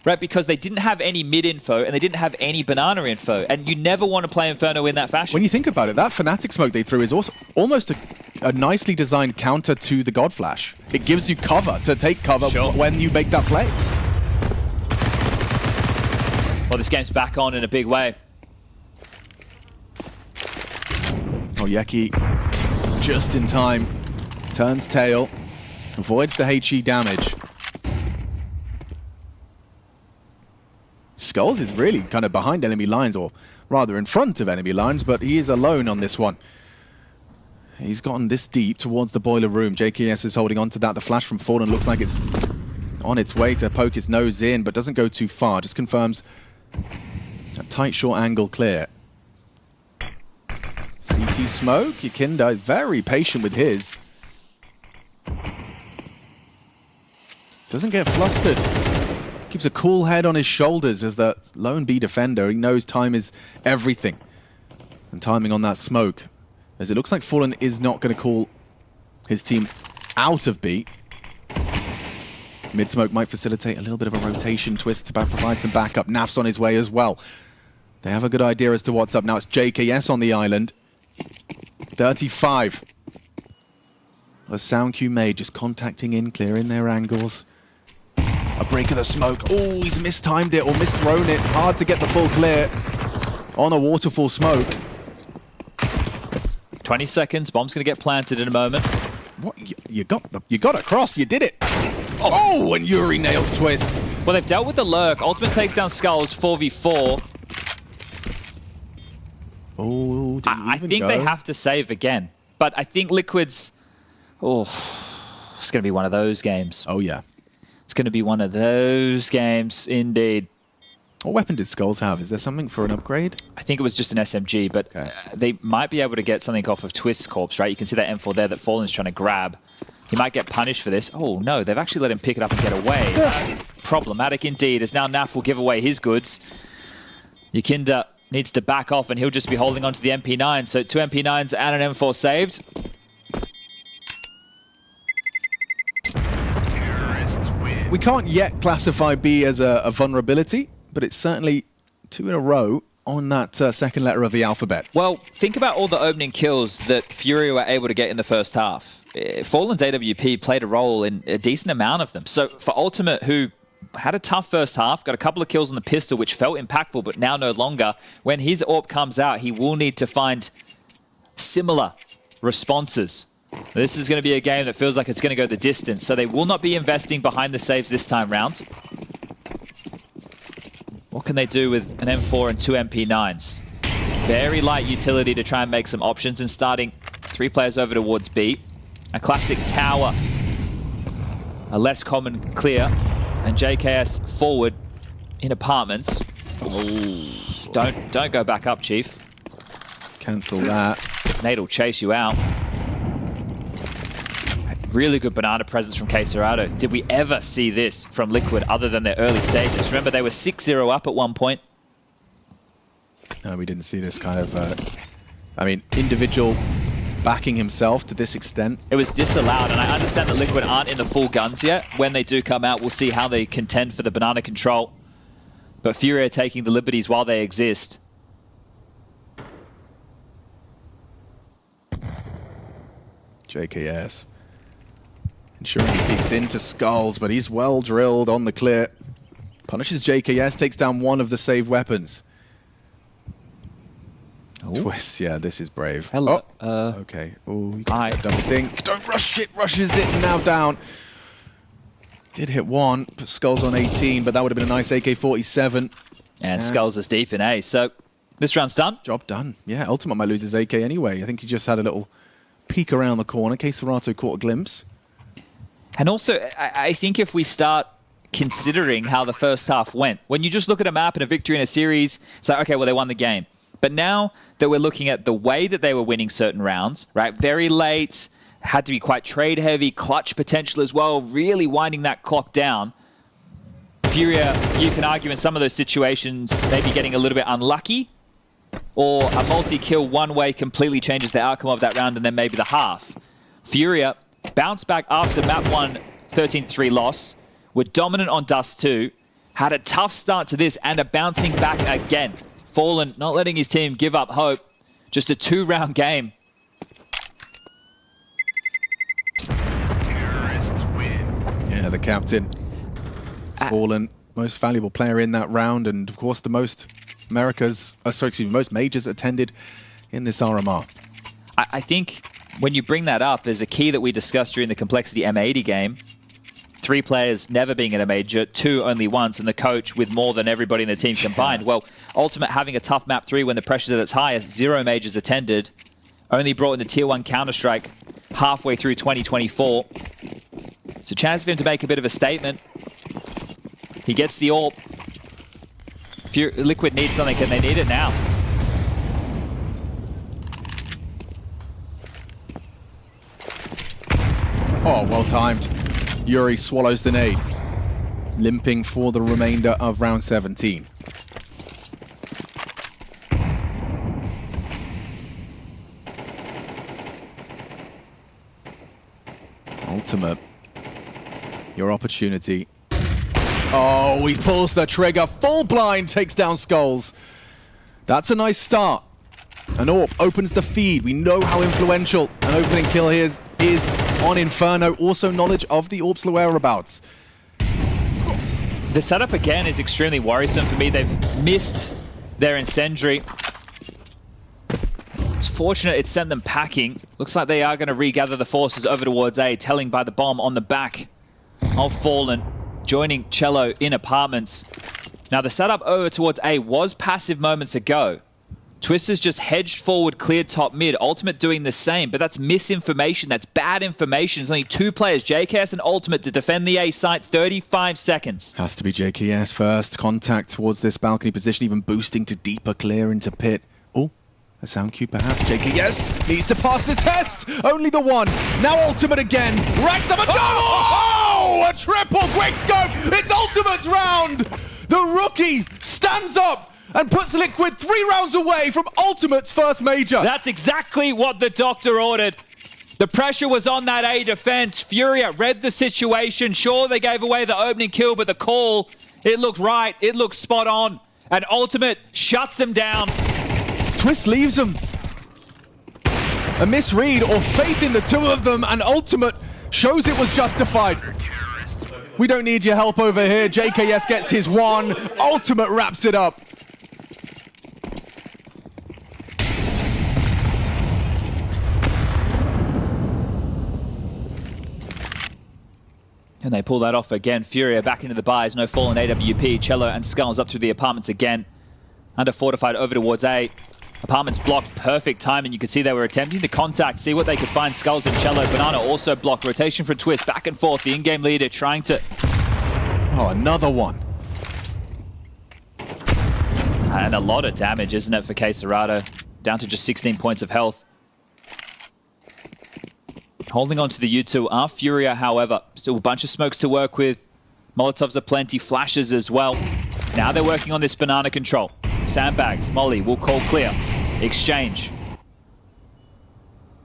A: right? Because they didn't have any mid info and they didn't have any banana info, and you never want to play Inferno in that fashion.
B: When you think about it, that Fnatic smoke they threw is also almost a nicely designed counter to the God Flash. It gives you cover to take cover when you make that play.
A: Well, this game's back on in a big way.
B: Oh, Yeki, just in time, turns tail, avoids the HE damage. Skulls is really kind of behind enemy lines, or rather in front of enemy lines, but he is alone on this one. He's gotten this deep towards the boiler room. JKS is holding on to that. The flash from Fallen looks like it's on its way to poke his nose in, but doesn't go too far. Just confirms a tight, short angle clear. CT smoke. Yakinda is very patient with his. Doesn't get flustered. Keeps a cool head on his shoulders as the lone B defender. He knows time is everything. And timing on that smoke. As it looks like Fallen is not going to call his team out of B. Mid-smoke might facilitate a little bit of a rotation twist to provide some backup. Naf's on his way as well. They have a good idea as to what's up. Now it's JKS on the island. 35. A sound cue made, just contacting in, clearing their angles. A break of the smoke. Oh, he's mistimed it or misthrown it. Hard to get the full clear on a waterfall smoke.
A: 20 seconds. Bomb's going to get planted in a moment.
B: What? You got across. You did it. Oh, and Yuri nails Twist.
A: Well, they've dealt with the lurk. Ultimate takes down Skulls 4v4.
B: Oh,
A: I think they have to save again. But I think Liquid's... Oh, it's going to be one of those games.
B: Oh, yeah.
A: It's going to be one of those games, indeed.
B: What weapon did Skulls have? Is there something for an upgrade?
A: I think it was just an SMG, but they might be able to get something off of Twist's corpse, right? You can see that M4 there that Fallen's trying to grab. He might get punished for this. Oh, no, they've actually let him pick it up and get away. Problematic indeed, as now Naf will give away his goods. Yakinda needs to back off, and he'll just be holding on to the MP9. So 2 MP9s and an M4 saved.
B: We can't yet classify B as a vulnerability, but it's certainly 2 in a row on that second letter of the alphabet.
A: Well, think about all the opening kills that FURIA were able to get in the first half. Fallen's AWP played a role in a decent amount of them. So for Ultimate, who had a tough first half, got a couple of kills on the pistol, which felt impactful, but now no longer, when his AWP comes out, he will need to find similar responses. This is going to be a game that feels like it's going to go the distance, so they will not be investing behind the saves this time round. can they do with an M4 and 2 MP9s? Very light utility to try and make some options, and starting 3 players over towards B. A classic tower. A less common clear. And JKS forward in apartments. Ooh. Don't go back up, Chief.
B: Cancel that.
A: Nate will chase you out. Really good banana presence from Queserado. Did we ever see this from Liquid other than their early stages? Remember, they were 6-0 up at one point.
B: No, we didn't see this kind of, I mean, individual backing himself to this extent.
A: It was disallowed, and I understand that Liquid aren't in the full guns yet. When they do come out, we'll see how they contend for the banana control. But FURIA are taking the liberties while they exist.
B: JKS ensuring he peeks into Skulls, but he's well drilled on the clear. Punishes JKS, takes down one of the saved weapons.
A: Ooh.
B: Twist, yeah, this is brave.
A: Hello.
B: Oh, okay. Oh, you got a double dink. Don't rush it, rushes it, and now down. Did hit one, but Skulls on 18, but that would have been a nice AK-47.
A: And Skulls is deep in A, so this round's done.
B: Job done. Yeah, Ultimate might lose his AK anyway. I think he just had a little peek around the corner. Queserato caught a glimpse.
A: And also, I think if we start considering how the first half went, when you just look at a map and a victory in a series, it's like, okay, well, they won the game. But now that we're looking at the way that they were winning certain rounds, right? Very late, had to be quite trade heavy, clutch potential as well, really winding that clock down. FURIA, you can argue in some of those situations, maybe getting a little bit unlucky, or a multi-kill one way completely changes the outcome of that round and then maybe the half. FURIA bounced back after map 1 13-3 loss, were dominant on Dust 2, had a tough start to this and a bouncing back again. Fallen, not letting his team give up hope. Just a 2-round game.
D: Terrorists win.
B: Yeah, the captain. Fallen, most valuable player in that round, and of course the most most majors attended in this RMR.
A: I think when you bring that up, there's a key that we discussed during the Complexity M80 game. 3 players never being in a major, 2 only once, and the coach with more than everybody in the team combined. Well, Ultimate having a tough map 3 when the pressure's at its highest, 0 majors attended, only brought in the Tier 1 Counter-Strike halfway through 2024. It's a chance for him to make a bit of a statement. He gets the AWP. Liquid needs something, and they need it now.
B: Oh, well timed. Yuri swallows the nade, limping for the remainder of round 17. Ultimate, your opportunity. Oh, he pulls the trigger, full blind, takes down Skulls. That's a nice start. An AWP opens the feed. We know how influential an opening kill here is on Inferno. Also knowledge of the AWP's whereabouts.
A: The setup again is extremely worrisome for me. They've missed their incendiary. It's fortunate it sent them packing. Looks like they are going to regather the forces over towards A, telling by the bomb on the back of Fallen, joining Cello in apartments. Now the setup over towards A was passive moments ago. Twister's just hedged forward, cleared top mid. Ultimate doing the same, but that's misinformation. That's bad information. There's only 2 players, JKS and Ultimate, to defend the A site. 35 seconds.
B: Has to be JKS first. Contact towards this balcony position, even boosting to deeper clear into pit. Oh, a sound cue perhaps. JKS needs to pass the test. Only the one. Now Ultimate again. Racks up a double. Oh, a triple quick scope. It's Ultimate's round. The rookie stands up and puts Liquid 3 rounds away from Ultimate's first major.
A: That's exactly what the doctor ordered. The pressure was on that A defense. FURIA read the situation. Sure, they gave away the opening kill, but the call, it looked right. It looked spot on. And Ultimate shuts them down.
B: Twist leaves him. A misread or faith in the 2 of them, and Ultimate shows it was justified. We don't need your help over here. JKS gets his 1. Ultimate wraps it up.
A: And they pull that off again. FURIA back into the buys. No fall in AWP. Cello and Skulls up through the apartments again. Under fortified over towards A. Apartments blocked. Perfect timing. You could see they were attempting to contact, see what they could find. Skulls and Cello. Banana also blocked. Rotation from Twist. Back and forth. The in-game leader trying to...
B: Oh, another one.
A: And a lot of damage, isn't it, for Queserato? Down to just 16 points of health. Holding on to the U2 are FURIA, however. Still a bunch of smokes to work with. Molotovs are plenty, flashes as well. Now they're working on this banana control. Sandbags, Molly will call clear. Exchange.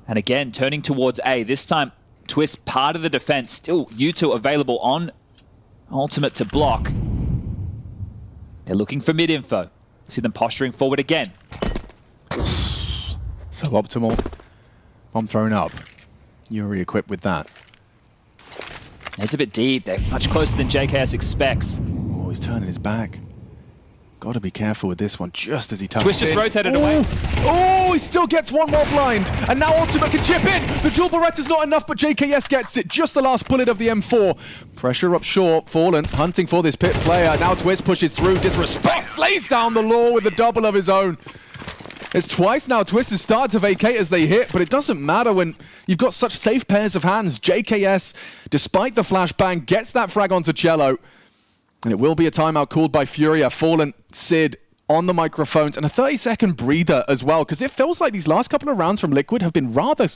A: And again, turning towards A. This time, Twist part of the defense. Still U2 available on Ultimate to block. They're looking for mid-info. See them posturing forward again.
B: Suboptimal. Bomb thrown up. Yuri equipped with that.
A: It's a bit deep. They're much closer than JKS expects.
B: Oh, he's turning his back. Got to be careful with this one just as he touches
A: Twist just rotated away.
B: Oh, he still gets one more blind. And now Ultimate can chip in. The dual Beretta's not enough, but JKS gets it. Just the last bullet of the M4. Pressure up short. Fallen hunting for this pit player. Now Twist pushes through. Disrespect. Lays down the law with a double of his own. It's twice now Twist has started to vacate as they hit, but it doesn't matter when you've got such safe pairs of hands. JKS, despite the flashbang, gets that frag onto Cello. And it will be a timeout called by FURIA. Fallen, Sid on the microphones, and a 30-second breather as well, because it feels like these last couple of rounds from Liquid have been rather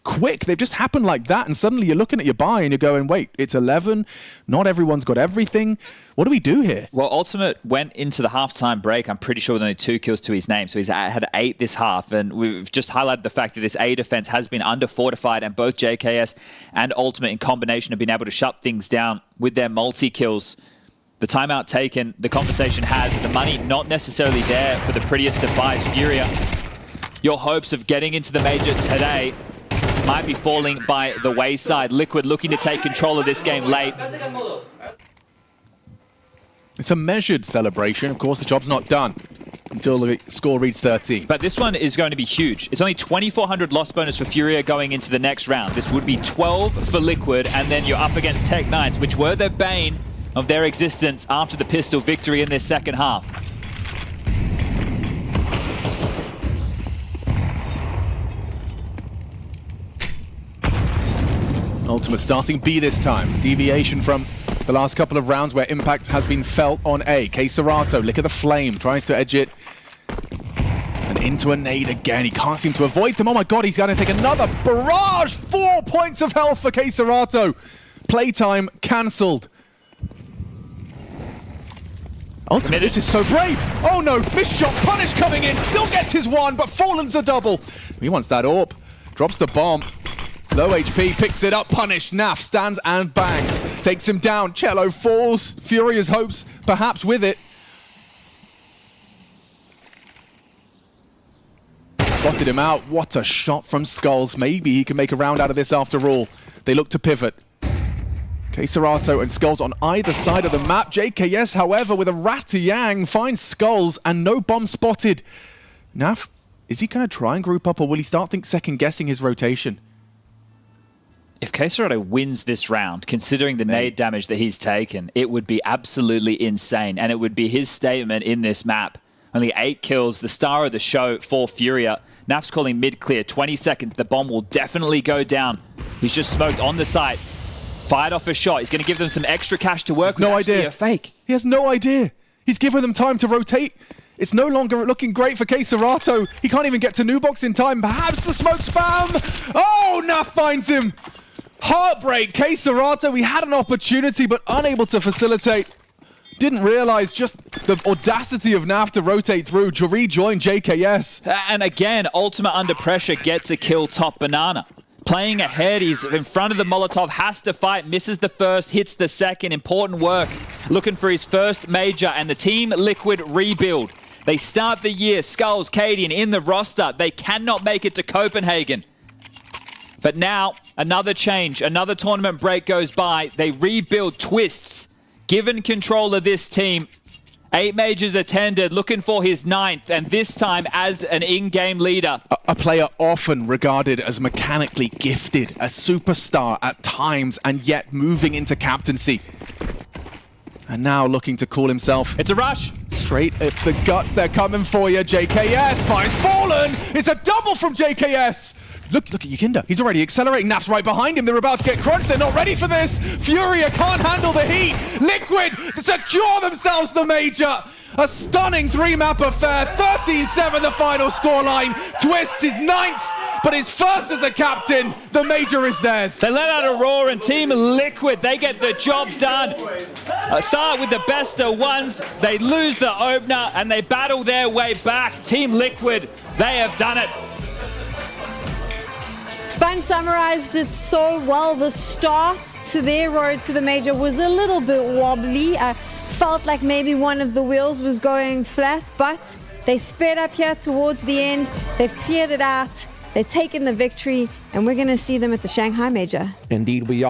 B: quick. They've just happened like that, and suddenly you're looking at your buy and you're going, wait, it's 11. Not everyone's got everything. What do we do here?
A: Well, Ultimate went into the halftime break, I'm pretty sure, with only 2 kills to his name, so he's had 8 this half, and we've just highlighted the fact that this A defense has been under-fortified, and both JKS and Ultimate in combination have been able to shut things down with their multi-kills. The timeout taken, the conversation had, the money not necessarily there for the prettiest of buys. FURIA, your hopes of getting into the major today might be falling by the wayside. Liquid looking to take control of this game late.
B: It's a measured celebration. Of course, the job's not done until the score reads 13.
A: But this one is going to be huge. It's only 2,400 loss bonus for FURIA going into the next round. This would be 12 for Liquid, and then you're up against Tech9s, which were the bane of their existence after the pistol victory in their second half.
B: Ultimate starting B this time. Deviation from the last couple of rounds where impact has been felt on A. Queserato, lick of the flame, tries to edge it. And into a nade again. He can't seem to avoid them. Oh my god, he's going to take another barrage! 4 points of health for Queserato. Playtime cancelled. Ultimate, this is so brave. Oh no, missed shot, Punish coming in, still gets his one, but Fallen's a double. He wants that AWP, drops the bomb. Low HP, picks it up, Punish, Naf stands and bangs. Takes him down, Cello falls, FURIA's hopes, perhaps with it. Spotted him out, what a shot from Skulls. Maybe he can make a round out of this after all. They look to pivot. Queserato and Skulls on either side of the map. JKS, however, with a Ratayang, finds Skulls and no bomb spotted. Naf, is he going to try and group up, or will he start second-guessing his rotation?
A: If Queserato wins this round, considering the nade damage that he's taken, it would be absolutely insane, and it would be his statement in this map. Only 8 kills, the star of the show for FURIA. Naf's calling mid-clear, 20 seconds. The bomb will definitely go down. He's just smoked on the site. Fired off a shot. He's going to give them some extra cash to work with.
B: No idea.
A: A fake.
B: He has no idea. He's given them time to rotate. It's no longer looking great for Queserato. He can't even get to Nubox in time. Perhaps the smoke spam. Oh, Naf finds him. Heartbreak. Queserato, we had an opportunity, but unable to facilitate. Didn't realize just the audacity of Naf to rotate through. To rejoin JKS.
A: And again, Ultimate under pressure gets a kill top banana. Playing ahead, he's in front of the Molotov, has to fight, misses the first, hits the second. Important work, looking for his first major, and the Team Liquid rebuild. They start the year, Skulls, Cadian in the roster. They cannot make it to Copenhagen. But now, another change, another tournament break goes by. They rebuild Twists, given control of this team, 8 majors attended, looking for his 9th, and this time as an in-game leader.
B: A player often regarded as mechanically gifted, a superstar at times, and yet moving into captaincy. And now looking to call himself...
A: It's a rush.
B: Straight at the guts, they're coming for you. JKS finds Fallen. It's a double from JKS. Look at Yakinda. He's already accelerating. Naf's right behind him. They're about to get crunched. They're not ready for this. FURIA can't handle the heat. Liquid secure themselves the major. A stunning 3-map affair. 13-7 the final scoreline. Twists his 9th, but his first as a captain. The major is theirs.
A: They let out a roar, and Team Liquid, they get the job done. Start with the best of ones. They lose the opener, and they battle their way back. Team Liquid, they have done it.
D: Sponge summarized it so well. The start to their road to the major was a little bit wobbly. I felt like maybe one of the wheels was going flat, but they sped up here towards the end. They've cleared it out. They've taken the victory, and we're going to see them at the Shanghai major.
E: Indeed, we are.